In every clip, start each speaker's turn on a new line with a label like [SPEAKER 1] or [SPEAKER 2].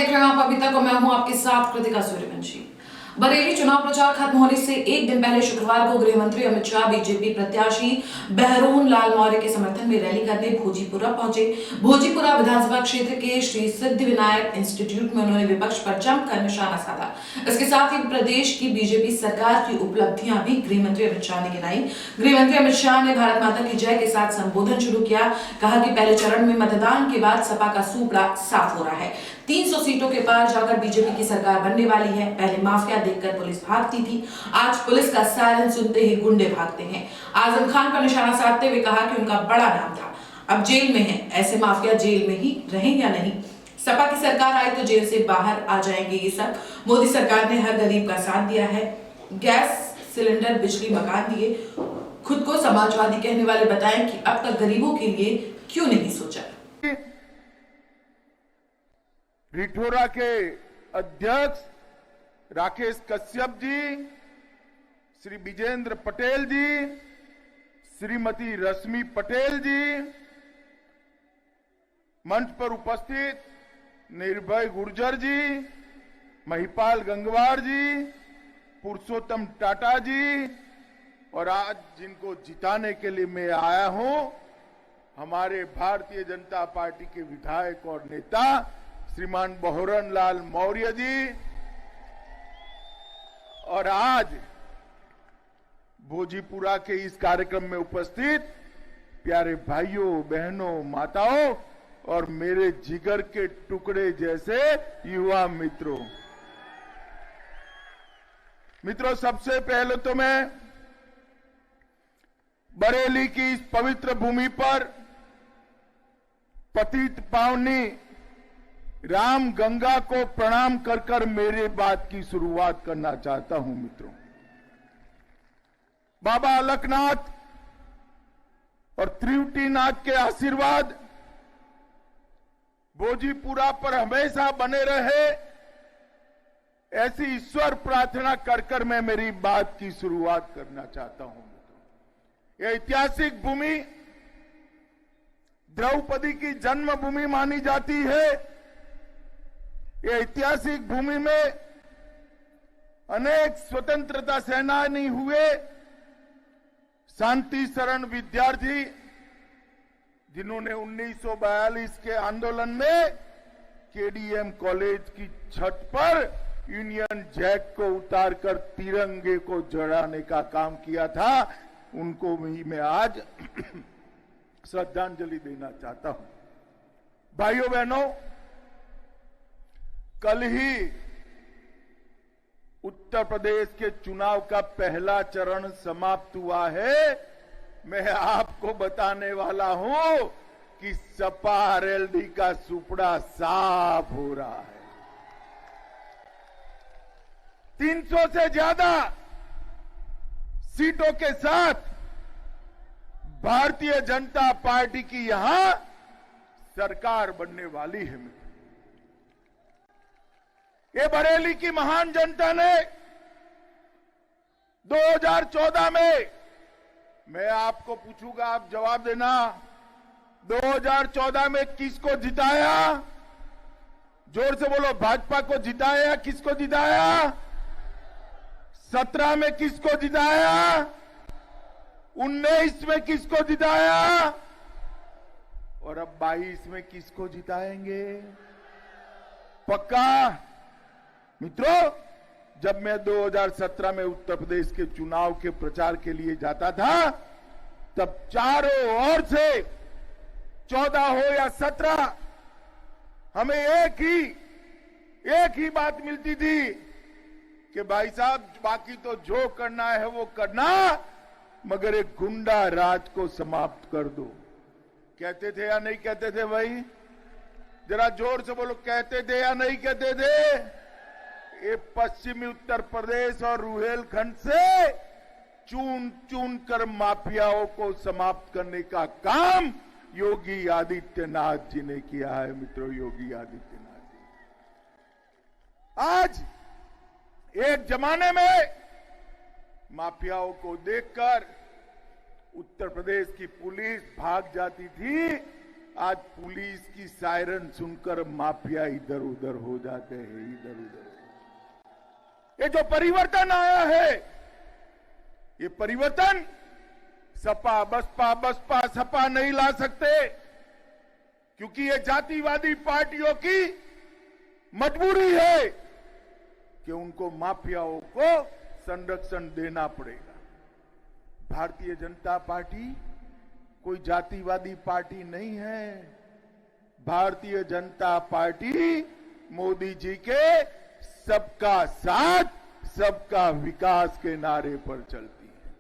[SPEAKER 1] देख रहे हैं आप अभी तक और मैं हूं आपके साथ कृतिका सूर्यवंशी। बरेली चुनाव प्रचार खत्म होने से एक दिन पहले शुक्रवार को गृह मंत्री अमित शाह बीजेपी प्रत्याशी बहरोन लाल मौर्य के समर्थन में रैली करने भोजीपुरा पहुंचे। भोजीपुरा विधानसभा क्षेत्र के श्री सिद्धिविनायक इंस्टीट्यूट में उन्होंने विपक्ष पर जमकर निशाना साधा। इसके साथ ही प्रदेश की बीजेपी सरकार की उपलब्धियां भी गृह मंत्री अमित शाह ने गिनाई। गृह मंत्री अमित शाह ने भारत माता की जय के साथ संबोधन शुरू किया। कहा कि पहले चरण में मतदान के बाद सपा का सूपड़ा साफ हो रहा है। 300 सीटों के पार जाकर बीजेपी की सरकार बनने वाली है। पहले माफिया देखकर पुलिस भागती थी, आज पुलिस का सायरन सुनते ही गुंडे भागते हैं। आजम खान पर निशाना साधते हुए कहा कि उनका बड़ा नाम था, अब जेल में है, ऐसे माफिया जेल में ही रहें या नहीं। सपा की सरकार आए तो जेल से बाहर आ जाएंगे ये सब। मोदी सरकार ने हर गरीब का साथ दिया है, गैस सिलेंडर, बिजली, मकान दिए। खुद को समाजवादी कहने वाले बताएं कि अब तक गरीबों के लिए क्यों नहीं सोचा।
[SPEAKER 2] रिठोरा के अध्यक्ष राकेश कश्यप जी, श्री विजेंद्र पटेल जी, श्रीमती रश्मि पटेल जी, मंच पर उपस्थित निर्भय गुर्जर जी, महिपाल गंगवार जी, पुरुषोत्तम टाटा जी, और आज जिनको जिताने के लिए मैं आया हूं, हमारे भारतीय जनता पार्टी के विधायक और नेता श्रीमान बहरोन लाल मौर्य जी। और आज भोजीपुरा के इस कार्यक्रम में उपस्थित प्यारे भाइयों, बहनों, माताओं और मेरे जिगर के टुकड़े जैसे युवा मित्रों, सबसे पहले तो मैं बरेली की इस पवित्र भूमि पर पतित पावनी राम गंगा को प्रणाम कर कर मेरे बात की शुरुआत करना चाहता हूं। मित्रों, बाबा अलकनाथ और त्रिवटीनाथ के आशीर्वाद भोजीपुरा पर हमेशा बने रहे, ऐसी ईश्वर प्रार्थना कर कर मैं मेरी बात की शुरुआत करना चाहता हूं। मित्रों, यह ऐतिहासिक भूमि द्रौपदी की जन्मभूमि मानी जाती है। ये ऐतिहासिक भूमि में अनेक स्वतंत्रता सेनानी हुए, शांति शरण विद्यार्थी, जिन्होंने 1942 के आंदोलन में केडीएम कॉलेज की छत पर यूनियन जैक को उतारकर तिरंगे को जड़ाने का काम किया था, उनको भी मैं आज श्रद्धांजलि देना चाहता हूं। भाइयों बहनों, कल ही उत्तर प्रदेश के चुनाव का पहला चरण समाप्त हुआ है। मैं आपको बताने वाला हूं कि सपा आरएलडी का सुपड़ा साफ हो रहा है। 300 से ज्यादा सीटों के साथ भारतीय जनता पार्टी की यहां सरकार बनने वाली है। ये बरेली की महान जनता ने 2014 में, मैं आपको पूछूंगा, आप जवाब देना, 2014 में किसको जिताया? जोर से बोलो, भाजपा को जिताया? किसको जिताया? 17 में किसको जिताया? 19 में किसको जिताया? और अब 22 में किसको जिताएंगे? पक्का? मित्रों, जब मैं 2017 में उत्तर प्रदेश के चुनाव के प्रचार के लिए जाता था, तब चारों ओर से 14 हो या 17, हमें एक ही बात मिलती थी कि भाई साहब, बाकी तो जो करना है वो करना, मगर एक गुंडा राज को समाप्त कर दो। कहते थे या नहीं कहते थे भाई? जरा जोर से बोलो, कहते थे या नहीं कहते थे? ये पश्चिमी उत्तर प्रदेश और रुहेलखंड से चुन चुन कर माफियाओं को समाप्त करने का काम योगी आदित्यनाथ जी ने किया है। मित्रों, योगी आदित्यनाथ जी, आज एक जमाने में माफियाओं को देखकर उत्तर प्रदेश की पुलिस भाग जाती थी, आज पुलिस की सायरन सुनकर माफिया इधर उधर हो जाते हैं, इधर उधर। ये जो परिवर्तन आया है, ये परिवर्तन सपा बसपा सपा नहीं ला सकते, क्योंकि ये जातिवादी पार्टियों की मजबूरी है कि उनको माफियाओं को संरक्षण देना पड़ेगा। भारतीय जनता पार्टी कोई जातिवादी पार्टी नहीं है। भारतीय जनता पार्टी मोदी जी के सबका साथ सबका विकास के नारे पर चलती है।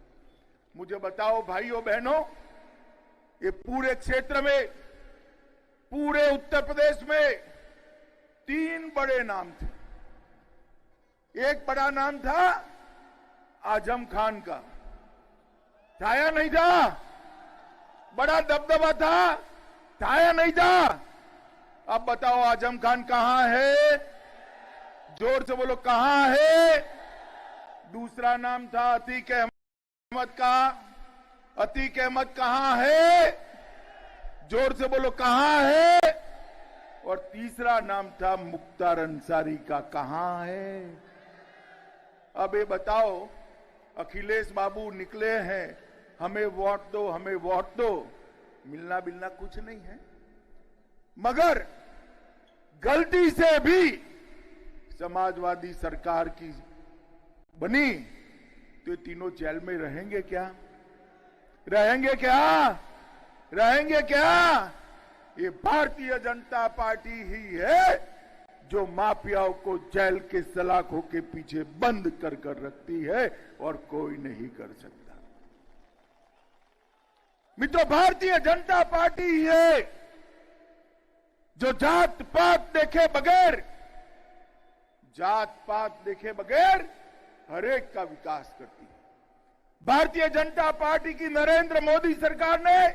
[SPEAKER 2] मुझे बताओ भाइयों बहनों, ये पूरे क्षेत्र में, पूरे उत्तर प्रदेश में 3 बड़े नाम थे। एक बड़ा नाम था आजम खान का, था या नहीं था? बड़ा दबदबा था या नहीं था? अब बताओ आजम खान कहां है? जोर से बोलो कहां है? दूसरा नाम था अतीक अहमद का। अतीक अहमद कहां है? जोर से बोलो कहां है? और तीसरा नाम था मुख्तार अंसारी का, कहां है? अब ये बताओ, अखिलेश बाबू निकले हैं, हमें वोट दो, हमें वोट दो। मिलना बिलना कुछ नहीं है, मगर गलती से भी समाजवादी सरकार की बनी तो ये तीनों जेल में रहेंगे क्या? रहेंगे क्या? रहेंगे क्या? ये भारतीय जनता पार्टी ही है जो माफियाओं को जेल के सलाखों के पीछे बंद कर कर रखती है और कोई नहीं कर सकता। मित्रों, भारतीय जनता पार्टी ही है जो जात पात देखे बगैर, जात पात देखे बगैर हर एक का विकास करती है। भारतीय जनता पार्टी की नरेंद्र मोदी सरकार ने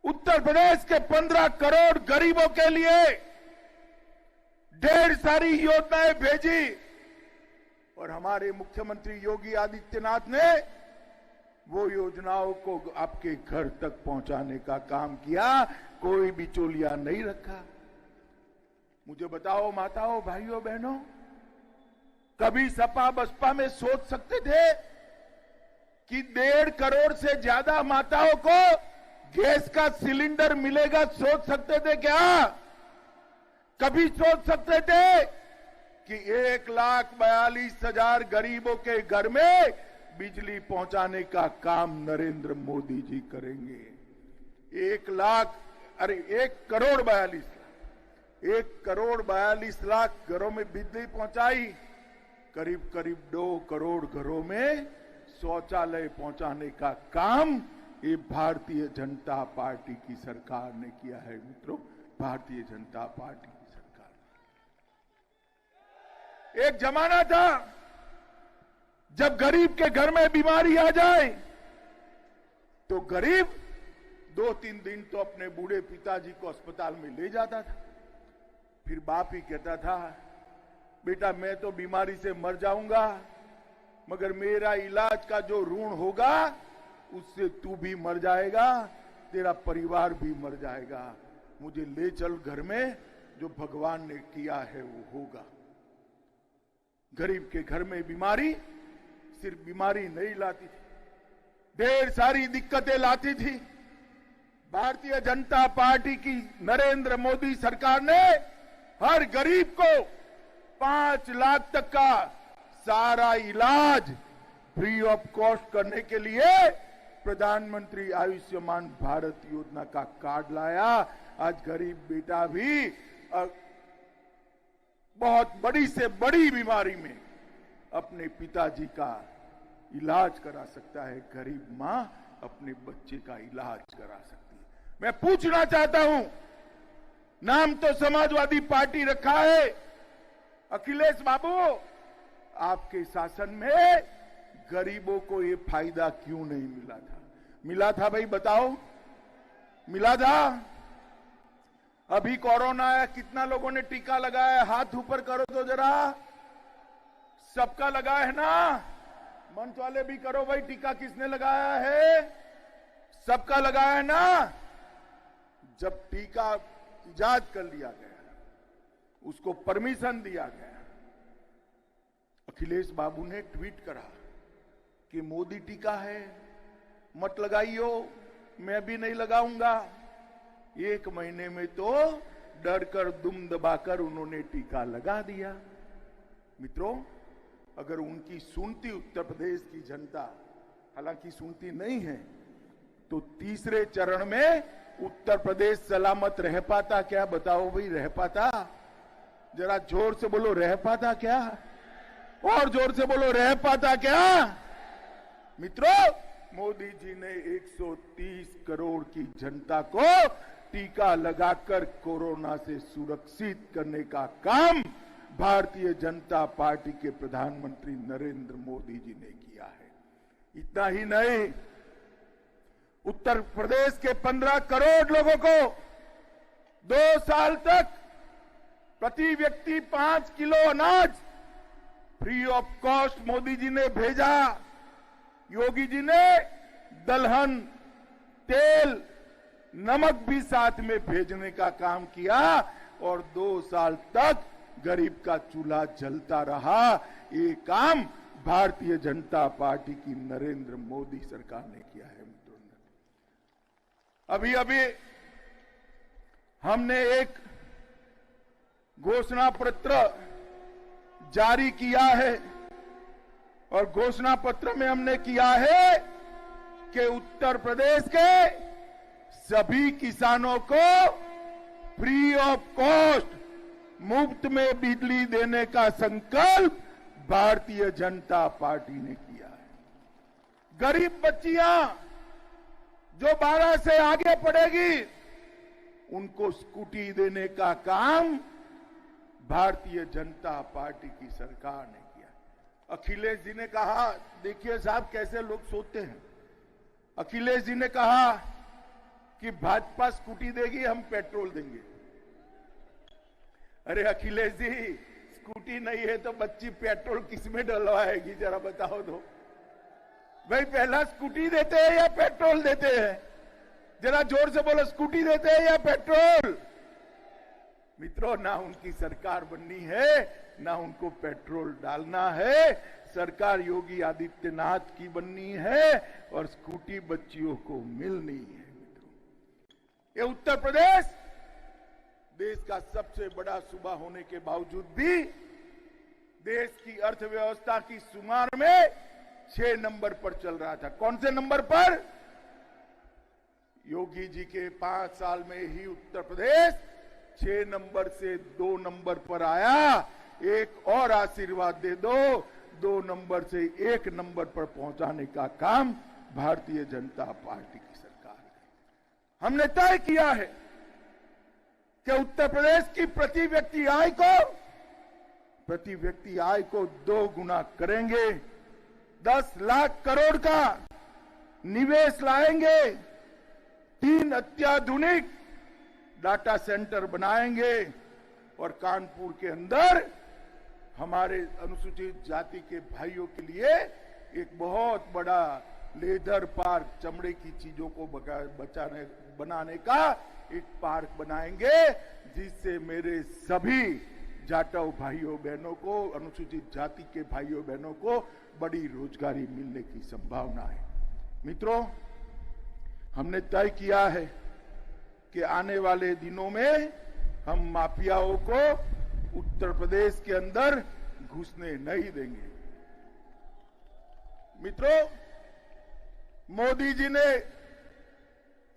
[SPEAKER 2] उत्तर प्रदेश के 15 करोड़ गरीबों के लिए ढेर सारी योजनाएं भेजी और हमारे मुख्यमंत्री योगी आदित्यनाथ ने वो योजनाओं को आपके घर तक पहुंचाने का काम किया, कोई बिचौलिया नहीं रखा। मुझे बताओ माताओं, भाइयों, बहनों, कभी सपा बसपा में सोच सकते थे कि 1.5 करोड़ से ज्यादा माताओं को गैस का सिलेंडर मिलेगा? सोच सकते थे क्या? कभी सोच सकते थे कि 1,42,000 गरीबों के घर में बिजली पहुंचाने का काम नरेंद्र मोदी जी करेंगे? 1,42,00,000 घरों में बिजली पहुंचाई, करीब करीब 2 करोड़ घरों में शौचालय पहुंचाने का काम ये भारतीय जनता पार्टी की सरकार ने किया है। मित्रों, भारतीय जनता पार्टी की सरकार। एक जमाना था जब गरीब के घर में बीमारी आ जाए तो गरीब 2-3 दिन तो अपने बूढ़े पिताजी को अस्पताल में ले जाता था। फिर बाप ही कहता था, बेटा मैं तो बीमारी से मर जाऊंगा, मगर मेरा इलाज का जो ऋण होगा उससे तू भी मर जाएगा, तेरा परिवार भी मर जाएगा। मुझे ले चल घर में, जो भगवान ने किया है वो होगा। गरीब के घर में बीमारी सिर्फ बीमारी नहीं लाती थी, ढेर सारी दिक्कतें लाती थी। भारतीय जनता पार्टी की नरेंद्र मोदी सरकार ने हर गरीब को 5 लाख तक का सारा इलाज फ्री ऑफ कॉस्ट करने के लिए प्रधानमंत्री आयुष्मान भारत योजना का कार्ड लाया। आज गरीब बेटा भी बहुत बड़ी से बड़ी बीमारी में अपने पिताजी का इलाज करा सकता है, गरीब मां अपने बच्चे का इलाज करा सकती है। मैं पूछना चाहता हूं, नाम तो समाजवादी पार्टी रखा है, अखिलेश बाबू आपके शासन में गरीबों को ये फायदा क्यों नहीं मिला था? मिला था भाई, बताओ, मिला था? अभी कोरोना आया, कितना लोगों ने टीका लगाया? हाथ ऊपर करो तो जरा, सबका लगाया है ना? मंच वाले भी करो भाई, टीका किसने लगाया है? सबका लगाया है ना? जब टीका इजाद कर लिया गया, उसको परमिशन दिया गया, अखिलेश बाबू ने ट्वीट करा कि मोदी टीका है, मत लगाइयो, मैं भी नहीं लगाऊंगा। 1 महीने में तो डर कर दुम दबाकर उन्होंने टीका लगा दिया। मित्रों, अगर उनकी सुनती उत्तर प्रदेश की जनता, हालांकि सुनती नहीं है, तो तीसरे चरण में उत्तर प्रदेश सलामत रह पाता क्या? बताओ भाई, रह पाता? जरा जोर से बोलो, रह पाता क्या? और जोर से बोलो, रह पाता क्या? मित्रों, मोदी जी ने 130 करोड़ की जनता को टीका लगाकर कोरोना से सुरक्षित करने का काम भारतीय जनता पार्टी के प्रधानमंत्री नरेंद्र मोदी जी ने किया है। इतना ही नहीं, उत्तर प्रदेश के 15 करोड़ लोगों को 2 साल तक प्रति व्यक्ति 5 किलो अनाज free of cost Modi ji ने भेजा। योगी जी ने दलहन, तेल, नमक भी साथ में भेजने का काम किया और 2 साल तक गरीब का चूल्हा जलता रहा। ये काम भारतीय जनता पार्टी की नरेंद्र मोदी सरकार ने किया है। मित्रों, अभी अभी हमने एक घोषणा पत्र जारी किया है और घोषणा पत्र में हमने किया है कि उत्तर प्रदेश के सभी किसानों को फ्री ऑफ कॉस्ट मुफ्त में बिजली देने का संकल्प भारतीय जनता पार्टी ने किया है। गरीब बच्चियां जो 12 से आगे पढ़ेगी, उनको स्कूटी देने का काम भारतीय जनता पार्टी की सरकार ने किया। अखिलेश जी ने कहा, देखिए साहब कैसे लोग सोचते हैं। अखिलेश जी ने कहा कि भाजपा स्कूटी देगी, हम पेट्रोल देंगे। अरे अखिलेश जी, स्कूटी नहीं है तो बच्ची पेट्रोल किसमें डलवाएगी, जरा बताओ तो भाई। पहला स्कूटी देते हैं या पेट्रोल देते हैं? जरा जोर से बोलो, स्कूटी देते हैं या पेट्रोल? मित्रों, ना उनकी सरकार बननी है, ना उनको पेट्रोल डालना है। सरकार योगी आदित्यनाथ की बननी है और स्कूटी बच्चियों को मिलनी है। मित्रों, ये उत्तर प्रदेश देश का सबसे बड़ा सूबा होने के बावजूद भी देश की अर्थव्यवस्था की शुमार में 6 नंबर पर चल रहा था। कौन से नंबर पर? योगी जी के 5 साल में ही उत्तर प्रदेश 6 नंबर से 2 नंबर पर आया। एक और आशीर्वाद दे दो, 2 नंबर से 1 नंबर पर पहुंचाने का काम भारतीय जनता पार्टी की सरकार है। हमने तय किया है कि उत्तर प्रदेश की प्रति व्यक्ति आय को 2 गुना करेंगे। 10 लाख करोड़ का निवेश लाएंगे। 3 अत्याधुनिक डाटा सेंटर बनाएंगे और कानपुर के अंदर हमारे अनुसूचित जाति के भाइयों के लिए एक बहुत बड़ा लेदर पार्क, चमड़े की चीजों को बनाने का एक पार्क बनाएंगे, जिससे मेरे सभी जाटव भाइयों बहनों को, अनुसूचित जाति के भाइयों बहनों को बड़ी रोजगारी मिलने की संभावना है। मित्रों, हमने तय किया है कि आने वाले दिनों में हम माफियाओं को उत्तर प्रदेश के अंदर घुसने नहीं देंगे। मित्रों, मोदी जी ने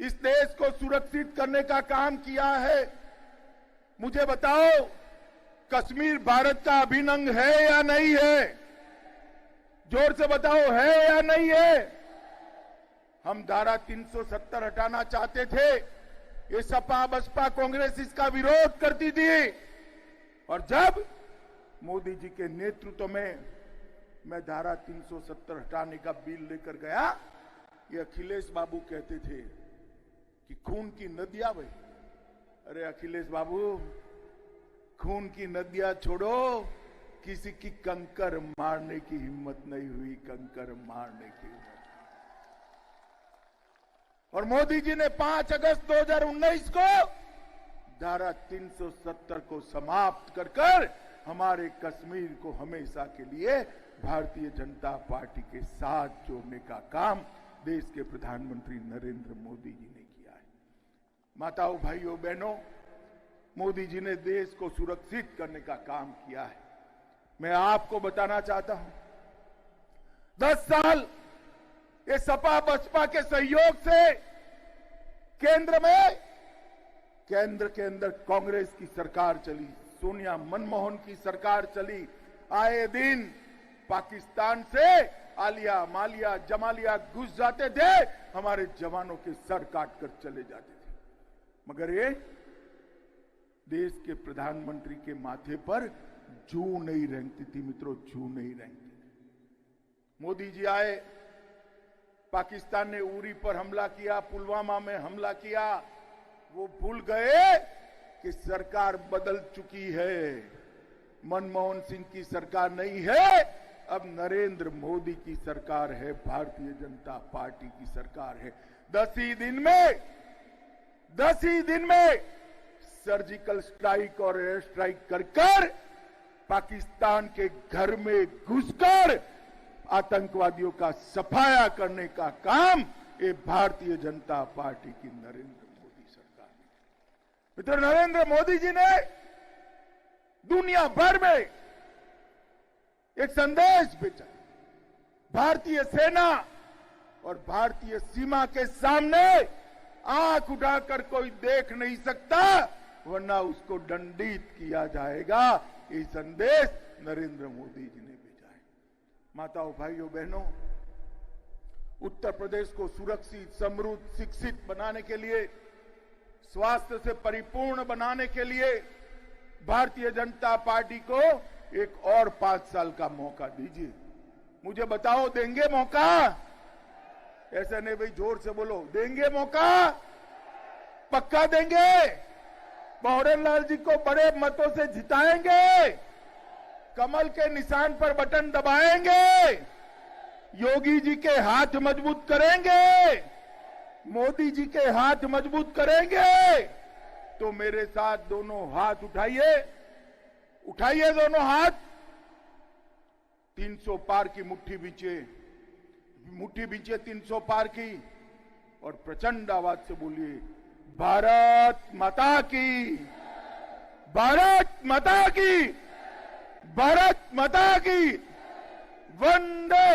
[SPEAKER 2] इस देश को सुरक्षित करने का काम किया है। मुझे बताओ, कश्मीर भारत का अभिन्न अंग है या नहीं है? जोर से बताओ, है या नहीं है? हम धारा 370 हटाना चाहते थे। ये सपा, बसपा, कांग्रेस इसका विरोध करती थी और जब मोदी जी के नेतृत्व में मैं धारा 370 हटाने का बिल लेकर गया, ये अखिलेश बाबू कहते थे कि खून की नदियां बही। अरे अखिलेश बाबू, खून की नदियां छोड़ो, किसी की कंकर मारने की हिम्मत नहीं हुई, कंकर मारने की हिम्मत। और मोदी जी ने 5 अगस्त 2019 को धारा 370 को समाप्त कर हमारे कश्मीर को हमेशा के लिए भारतीय जनता पार्टी के साथ जोड़ने का काम देश के प्रधानमंत्री नरेंद्र मोदी जी ने किया है। माताओं, भाइयों, बहनों, मोदी जी ने देश को सुरक्षित करने का काम किया है। मैं आपको बताना चाहता हूं, 10 साल ये सपा बसपा के सहयोग से केंद्र के अंदर कांग्रेस की सरकार चली, सोनिया मनमोहन की सरकार चली। आए दिन पाकिस्तान से आलिया मालिया जमालिया घुस जाते थे, हमारे जवानों के सर काट कर चले जाते थे, मगर ये देश के प्रधानमंत्री के माथे पर जू नहीं रेंगती थी। मित्रों, जू नहीं रेंगती थी। मोदी जी आए, पाकिस्तान ने उरी पर हमला किया, पुलवामा में हमला किया, वो भूल गए कि सरकार बदल चुकी है। मनमोहन सिंह की सरकार नहीं है, अब नरेंद्र मोदी की सरकार है, भारतीय जनता पार्टी की सरकार है। 10 ही दिन में सर्जिकल स्ट्राइक और एयर स्ट्राइक कर पाकिस्तान के घर में घुसकर आतंकवादियों का सफाया करने का काम ये भारतीय जनता पार्टी की नरेंद्र मोदी सरकार है। मित्र, नरेंद्र मोदी जी ने दुनिया भर में एक संदेश भेजा, भारतीय सेना और भारतीय सीमा के सामने आंख उठाकर कोई देख नहीं सकता, वरना उसको दंडित किया जाएगा। ये संदेश नरेंद्र मोदी जी ने भेजा है। माताओं, भाइयों, बहनों, उत्तर प्रदेश को सुरक्षित, समृद्ध, शिक्षित बनाने के लिए, स्वास्थ्य से परिपूर्ण बनाने के लिए भारतीय जनता पार्टी को एक और 5 साल का मौका दीजिए। मुझे बताओ, देंगे मौका? ऐसा नहीं भाई, जोर से बोलो, देंगे मौका? पक्का देंगे? भंवरेलाल जी को बड़े मतों से जिताएंगे? कमल के निशान पर बटन दबाएंगे? योगी जी के हाथ मजबूत करेंगे? मोदी जी के हाथ मजबूत करेंगे? तो मेरे साथ दोनों हाथ उठाइए, उठाइए दोनों हाथ, 300 पार की मुट्ठी बीचे 300 पार की, और प्रचंड आवाज से बोलिए, भारत माता की, भारत माता की, भारत माता की, वंदे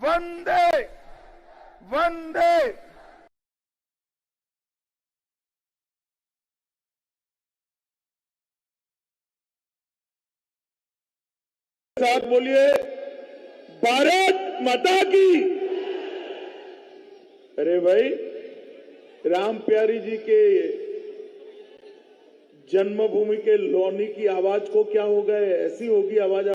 [SPEAKER 2] वंदे वंदे। साथ बोलिए, भारत माता की। अरे भाई, राम प्यारी जी के जन्मभूमि के लोनी की आवाज को क्या हो गए, ऐसी होगी आवाज।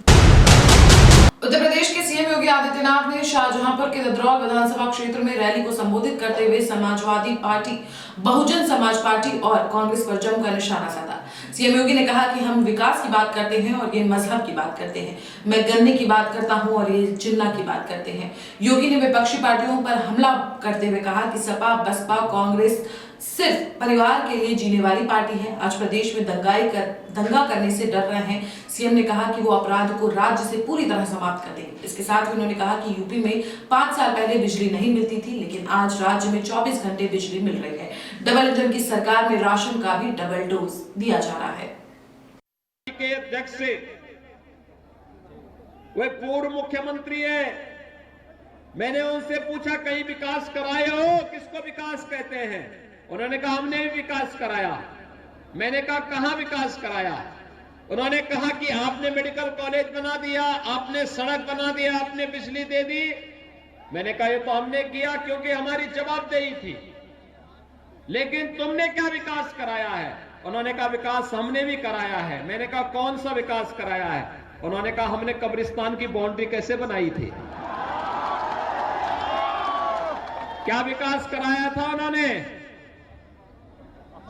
[SPEAKER 1] उत्तर प्रदेश के सीएम योगी आदित्यनाथ ने शाहजहांपुर के ददरौल विधानसभा क्षेत्र में रैली को संबोधित करते हुए समाजवादी पार्टी, बहुजन समाज पार्टी और कांग्रेस पर जमकर निशाना साधा। सीएम योगी ने कहा कि हम विकास की बात करते हैं और ये मजहब की बात करते हैं। मैं गन्ने की बात करता हूं और ये जिन्ना की बात करते हैं। योगी ने विपक्षी पार्टियों पर हमला करते हुए कहा कि सपा बसपा कांग्रेस सिर्फ परिवार के लिए जीने वाली पार्टी है। आज प्रदेश में दंगा करने से डर रहे हैं। सीएम ने कहा कि वो अपराध को राज्य से पूरी तरह समाप्त कर देंगे। इसके साथ ही उन्होंने कहा कि यूपी में 5 साल पहले बिजली नहीं मिलती थी, लेकिन आज राज्य में 24 घंटे बिजली मिल रही है। डबल इंजन की सरकार में राशन का भी डबल डोज दिया जा रहा है।
[SPEAKER 3] के अध्यक्ष से, वे पूर्व मुख्यमंत्री है, मैंने उनसे पूछा कहीं विकास कराया हो? किसको विकास कहते हैं? उन्होंने कहा हमने भी विकास कराया। मैंने कहा कहां विकास कराया? उन्होंने कहा कि आपने मेडिकल कॉलेज बना दिया, आपने सड़क बना दिया, आपने बिजली दे दी। मैंने कहा ये तो हमने किया क्योंकि हमारी जवाबदेही थी, लेकिन तुमने क्या विकास कराया है? उन्होंने कहा विकास हमने भी कराया है। मैंने कहा कौन सा विकास कराया है? उन्होंने कहा हमने कब्रिस्तान की बाउंड्री कैसे बनाई थी। क्या विकास कराया था उन्होंने?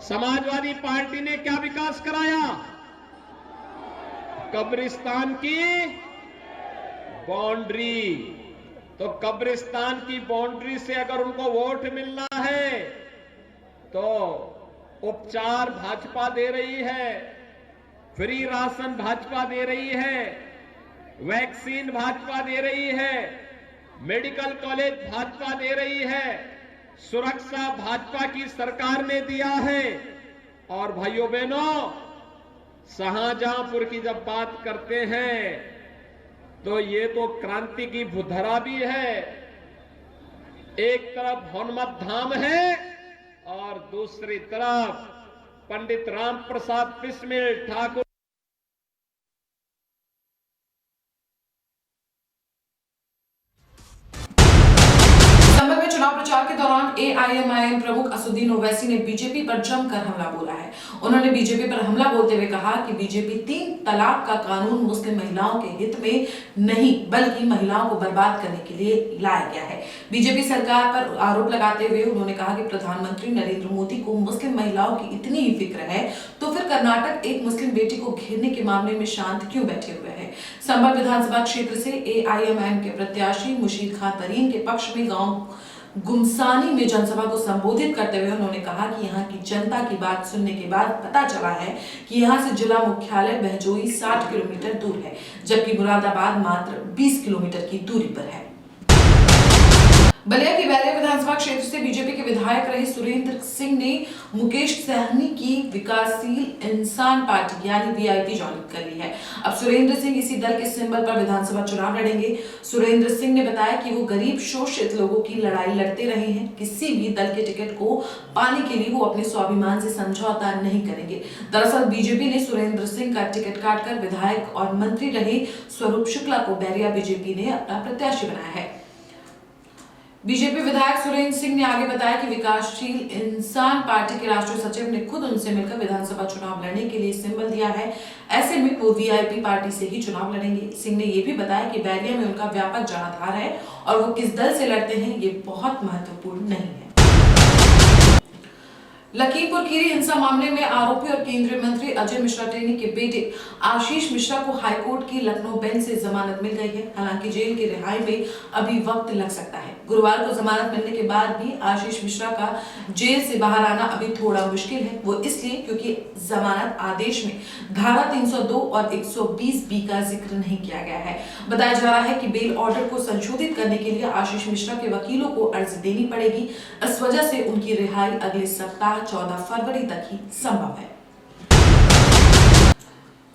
[SPEAKER 3] समाजवादी पार्टी ने क्या विकास कराया? कब्रिस्तान की बाउंड्री। तो कब्रिस्तान की बाउंड्री से अगर उनको वोट मिलना है तो उपचार भाजपा दे रही है, फ्री राशन भाजपा दे रही है, वैक्सीन भाजपा दे रही है, मेडिकल कॉलेज भाजपा दे रही है, सुरक्षा भाजपा की सरकार ने दिया है। और भाइयों बहनों, शाहजहांपुर की जब बात करते हैं तो ये तो क्रांति की भूधरा भी है। एक तरफ हनुमत धाम है और दूसरी तरफ पंडित राम प्रसाद बिस्मिल ठाकुर
[SPEAKER 1] संभल में चुनाव प्रचार के दौरान एआईएमआईएम प्रमुख असदुद्दीन ओवैसी ने बीजेपी पर जमकर हमला बोला है। उन्होंने बीजेपी पर हमला बोलते हुए कहा कि बीजेपी 3 तलाक का कानून मुस्लिम महिलाओं के हित में नहीं बल्कि महिलाओं को बर्बाद करने के लिए लाया गया है। बीजेपी सरकार पर आरोप लगाते हुए उन्होंने कहा कि प्रधानमंत्री नरेंद्र मोदी को मुस्लिम महिलाओं की इतनी ही फिक्र है तो फिर कर्नाटक एक मुस्लिम बेटी को घेरने के मामले में शांत क्यों बैठे हुए हैं। संभल विधानसभा क्षेत्र से एआईएमआईएम के प्रत्याशी मुशीद खान तरीन के पक्ष में गांव गुमसानी में जनसभा को संबोधित करते हुए उन्होंने कहा कि यहाँ की जनता की बात सुनने के बाद पता चला है कि यहाँ से जिला मुख्यालय बहजोई 60 किलोमीटर दूर है, जबकि मुरादाबाद मात्र 20 किलोमीटर की दूरी पर है। बलिया की बैरिया विधानसभा क्षेत्र से बीजेपी के विधायक रहे सुरेंद्र सिंह ने मुकेश सहनी की विकासशील इंसान पार्टी यानी वीआईपी ज्वाइन कर ली है। अब सुरेंद्र सिंह इसी दल के सिंबल पर विधानसभा चुनाव लड़ेंगे। सुरेंद्र सिंह ने बताया कि वो गरीब शोषित लोगों की लड़ाई लड़ते रहे हैं, किसी भी दल के टिकट को पाने के लिए वो अपने स्वाभिमान से समझौता नहीं करेंगे। दरअसल बीजेपी ने सुरेंद्र सिंह का टिकट काटकर विधायक और मंत्री रहे स्वरूप शुक्ला को बैरिया बीजेपी ने अपना प्रत्याशी बनाया है। बीजेपी विधायक सुरेंद्र सिंह ने आगे बताया कि विकासशील इंसान पार्टी के राष्ट्रीय सचिव ने खुद उनसे मिलकर विधानसभा चुनाव लड़ने के लिए सिंबल दिया है। ऐसे में वो वीआईपी पार्टी से ही चुनाव लड़ेंगे। सिंह ने ये भी बताया कि बैरिया में उनका व्यापक जनाधार है और वो किस दल से लड़ते हैं ये बहुत महत्वपूर्ण नहीं है। लखीमपुर खीरी हिंसा मामले में आरोपी और केंद्रीय मंत्री अजय मिश्रा टेनी के बेटे आशीष मिश्रा को हाईकोर्ट की लखनऊ बेंच से जमानत मिल गई है। हालांकि जेल की रिहाई में अभी वक्त लग सकता है। गुरुवार को जमानत मिलने के बाद भी आशीष मिश्रा का जेल से बाहर आना अभी थोड़ा मुश्किल है। वो इसलिए क्योंकि जमानत आदेश में धारा 302 और 120B का जिक्र नहीं किया गया है। बताया जा रहा है कि बेल ऑर्डर को संशोधित करने के लिए आशीष मिश्रा के वकीलों को अर्जी देनी पड़ेगी। इस वजह से उनकी रिहाई अगले सप्ताह 14 फरवरी तक ही संभव है।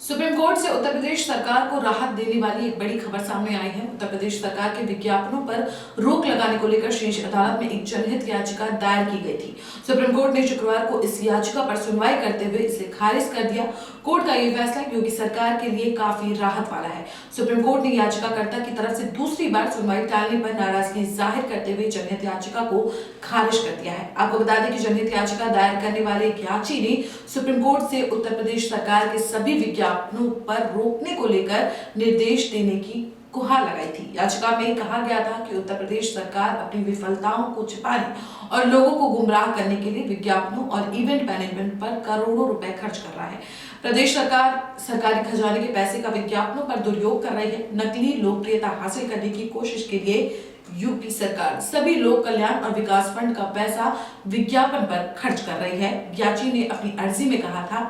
[SPEAKER 1] सुप्रीम कोर्ट से उत्तर प्रदेश सरकार को राहत देने वाली एक बड़ी खबर सामने आई है। उत्तर प्रदेश सरकार के विज्ञापनों पर रोक लगाने को लेकर शीर्ष अदालत में एक जनहित याचिका दायर की गई थी। सुप्रीम कोर्ट ने शुक्रवार को इस याचिका पर सुनवाई करते हुए इसे खारिज कर दिया। कोर्ट का यह फैसला योगी सरकार के लिए काफी राहत वाला है। सुप्रीम कोर्ट ने याचिकाकर्ता की तरफ से दूसरी बार सुनवाई टालने पर नाराजगी जाहिर करते हुए जनहित याचिका को खारिज कर दिया है। आपको बता दें कि जनहित याचिका दायर करने वाले याची ने सुप्रीम कोर्ट से उत्तर प्रदेश सरकार के सभी विज्ञापनों पर रोकने को लेकर निर्देश देने की गुहार लगाई थी। याचिका में कहा गया था कि उत्तर प्रदेश सरकार अपनी विफलताओं को छिपाने और लोगों को गुमराह करने के लिए विज्ञापनों और इवेंट मैनेजमेंट पर करोड़ों रुपए खर्च कर रहा है। प्रदेश सरकार सरकारी खजाने के पैसे का विज्ञापनों पर दुरुपयोग कर रही है। नकली लोकप्रियता हासिल करने की कोशिश के लिए यूपी सरकार सभी लोक कल्याण और विकास फंड का पैसा विज्ञापन पर खर्च कर रही है। याची ने अपनी अर्जी में कहा था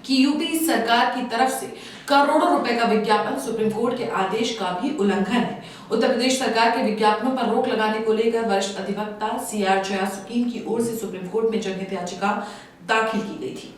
[SPEAKER 1] कि यूपी सरकार की तरफ से करोड़ों रुपए का विज्ञापन सुप्रीम कोर्ट के आदेश का भी उल्लंघन है। उत्तर प्रदेश सरकार के विज्ञापनों पर रोक लगाने को लेकर वरिष्ठ अधिवक्ता CR जयासुकीन की ओर से सुप्रीम कोर्ट में जनहित याचिका दाखिल की गई थी।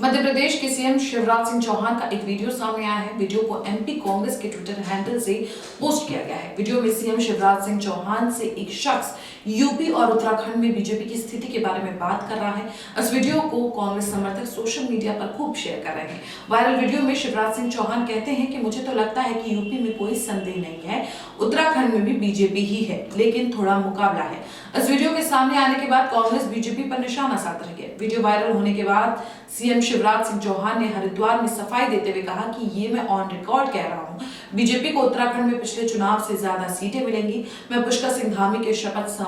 [SPEAKER 1] मध्य प्रदेश के सीएम शिवराज सिंह चौहान का एक वीडियो सामने आया है। वीडियो को एमपी कांग्रेस के ट्विटर हैंडल से पोस्ट किया गया है। वीडियो में सीएम शिवराज सिंह चौहान से एक शख्स यूपी और उत्तराखंड में बीजेपी की स्थिति के बारे में बात कर रहा है। इस वीडियो को कांग्रेस समर्थक सोशल मीडिया पर खूब शेयर कर रहे हैं। वायरल वीडियो में शिवराज सिंह चौहान कहते हैं कि मुझे तो लगता है कि यूपी में कोई संदेह नहीं है, उत्तराखंड में भी बीजेपी ही है, लेकिन थोड़ा मुकाबला है। इस वीडियो के सामने आने के बाद कांग्रेस बीजेपी पर निशाना साध रही है। वीडियो वायरल होने के बाद सीएम शिवराज सिंह चौहान ने हरिद्वार में सफाई देते हुए कहा कि ये मैं ऑन रिकॉर्ड कह रहा हूँ, बीजेपी को उत्तराखंड में पिछले चुनाव से ज्यादा सीटें मिलेंगी। मैं पुष्कर सिंह धामी के शपथ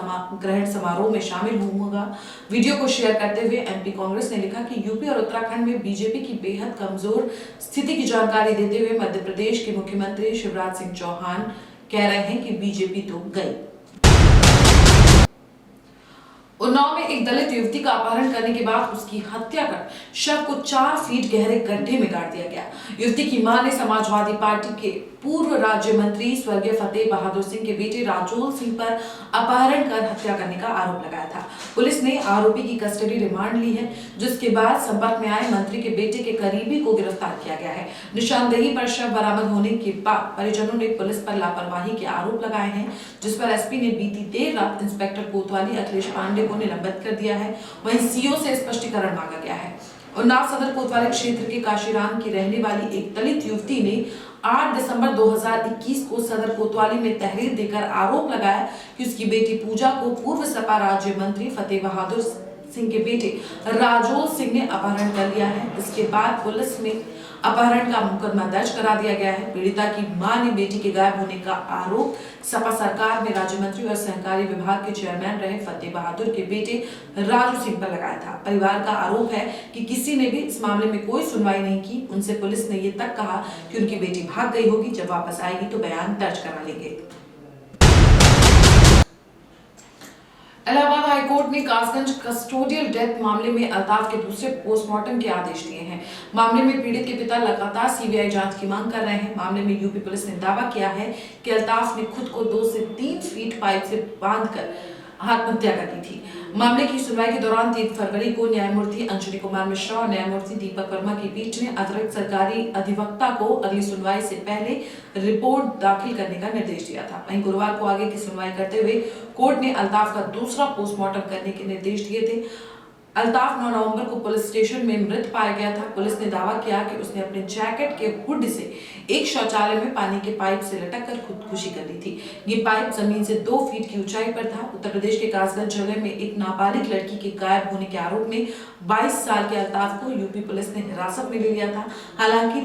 [SPEAKER 1] ग्रहण समारोह में शामिल होऊंगा। वीडियो को शेयर करते हुए एमपी कांग्रेस ने लिखा कि यूपी और उत्तराखंड में बीजेपी की बेहद कमजोर स्थिति की जानकारी देते हुए मध्य प्रदेश के मुख्यमंत्री शिवराज सिंह चौहान कह रहे हैं कि बीजेपी तो गई। उन्नाव में एक दलित युवती का अपहरण करने के बाद उसकी हत्या कर शव को 4 फीट गहरे गड्ढे में गाड़ दिया गया। युवती की मां ने समाजवादी पार्टी के पूर्व राज्य मंत्री स्वर्गीय फतेह बहादुर सिंह के बेटे राजोल सिंह पर अपहरण कर हत्या करने का आरोप लगाया था। पुलिस ने आरोपी की कस्टडी रिमांड ली है, जिसके बाद संपर्क में आए मंत्री के बेटे के करीबी को गिरफ्तार किया गया है। निशानदेही पर शव बरामद होने के बाद परिजनों ने पुलिस पर लापरवाही के आरोप लगाए हैं, जिस पर एसपी ने बीती देर रात इंस्पेक्टर कोतवाली अखिलेश पांडे को निलंबित कर दिया है। वहीं सीओ से स्पष्टीकरण मांगा गया है। उन्नाव सदर कोतवाली क्षेत्र के काशीराम की रहने वाली एक दलित युवती ने 8 दिसंबर 2021 को सदर कोतवाली में तहरीर देकर आरोप लगाया कि उसकी बेटी पूजा को पूर्व सपा राज्य मंत्री फतेह बहादुर सिंह के बेटे राजोल सिंह ने अपहरण कर लिया है। इसके बाद पुलिस में अपहरण का मुकदमा दर्ज करा दिया गया है। पीड़िता की मां ने बेटी के गायब होने का आरोप सपा सरकार में राज्य मंत्री और सहकारी विभाग के चेयरमैन रहे फतेह बहादुर के बेटे राजू सिंह पर लगाया था। परिवार का आरोप है कि किसी ने भी इस मामले में कोई सुनवाई नहीं की। उनसे पुलिस ने ये तक कहा कि उनकी बेटी भाग गई होगी, जब वापस आएगी तो बयान दर्ज करा लेंगे। इलाहाबाद हाईकोर्ट ने कासगंज कस्टोडियल डेथ मामले में अल्ताफ के दूसरे पोस्टमार्टम के आदेश दिए हैं। मामले में पीड़ित के पिता लगातार सीबीआई जांच की मांग कर रहे हैं। मामले में यूपी पुलिस ने दावा किया है कि अल्ताफ ने खुद को 2 से 3 फीट पाइप से बांधकर आत्महत्या कर ली थी। मामले की सुनवाई के दौरान 3 फरवरी को न्यायमूर्ति अंजनी कुमार मिश्रा और न्यायमूर्ति दीपक वर्मा की पीठ ने अतिरिक्त सरकारी अधिवक्ता को अगली सुनवाई से पहले रिपोर्ट दाखिल करने का निर्देश दिया था। वहीं गुरुवार को आगे की सुनवाई करते हुए कोर्ट ने अल्ताफ का दूसरा पोस्टमार्टम करने के निर्देश दिए थे। अल्ताफ 9 नवंबर को पुलिस स्टेशन में मृत पाया गया था। पुलिस ने दावा किया कि उसने अपने जैकेट के हुड से एक शौचालय में पानी के पाइप से लटक कर खुदकुशी कर ली थी। ये पाइप जमीन से 2 फीट की ऊंचाई पर था। उत्तर प्रदेश के कासगंज जिले में एक नाबालिग लड़की के गायब होने के आरोप में 22 साल के अल्ताफ को यूपी पुलिस ने हिरासत में ले लिया था। हालांकि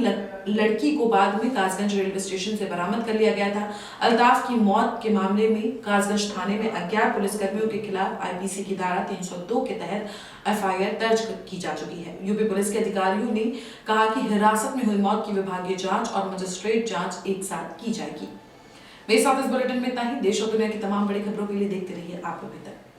[SPEAKER 1] लड़की को बाद में कासगंज रेलवे स्टेशन से बरामद कर लिया गया था। अल्ताफ की मौत के मामले में कासगंज थाने में अज्ञात पुलिसकर्मियों के खिलाफ आईपीसी की धारा 302 के तहत एफआईआर दर्ज की जा चुकी है। यूपी पुलिस के अधिकारियों ने कहा कि हिरासत में हुई मौत की विभागीय जांच और मजिस्ट्रेट जांच एक साथ की जाएगी। मेरे साथ इस बुलेटिन में इतना ही। देश और दुनिया की तमाम बड़ी खबरों के लिए देखते रहिए आप लोग तक।